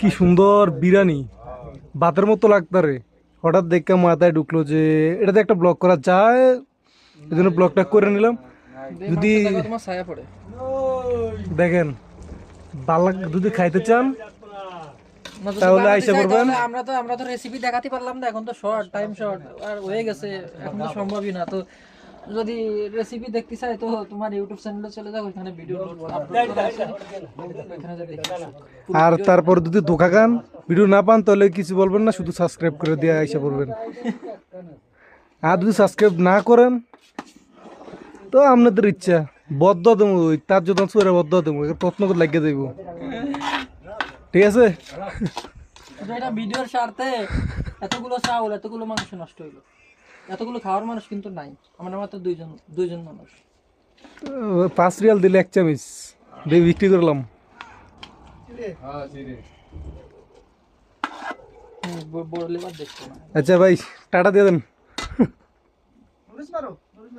কি সুন্দর বিরিয়ানি, ভাতের মতো লাগতারে। হঠাৎ দেখে মাথায় ঢুকলো যে এটাতে একটা ব্লগ করা যায়, এই জন্য ব্লগটা করে নিলাম। যদি দেখেন ভালো যদি খাইতে চান তাহলে আইসা করবেন। আমরা তো রেসিপি দেখাতে পারলাম না, এখন তো শর্ট টাইম, শর্ট আর হয়ে গেছে, এখন তো সম্ভবই না। তো যদি রেসিপি দেখতে চাই তো তোমার ইউটিউব চ্যানেলে চলে যাও, ওখানে ভিডিও আপলোড করা আছে, ওখানে যা দেখতে। আর তারপর যদি ধোকা খান, ভিডিও না পান, তাহলে কিছু বলবেন না, শুধু সাবস্ক্রাইব করে দিয়ে আইসা করবেন। আর যদি সাবস্ক্রাইব না করেন তো আপনাদের ইচ্ছা, বদ্ধ দেবো, তার জন্য সুরে বদ্ধ দেবো, প্রশ্ন করে লাগিয়ে দেবো, ঠিক আছে? এটা ভিডিওর স্বার্থে এতগুলো চাউল, এতগুলো মাংস নষ্ট হইলো, এতগুলো খাওয়ার মানুষ কিন্তু নাই, আমরা মাত্র দুইজন মানুষ। 5 রিয়াল দিলে 1 চামিচ দিয়ে বিক্রি করলাম। বড় লেবার দেখতো না। আচ্ছা ভাই, টাটা দিয়ে দেন।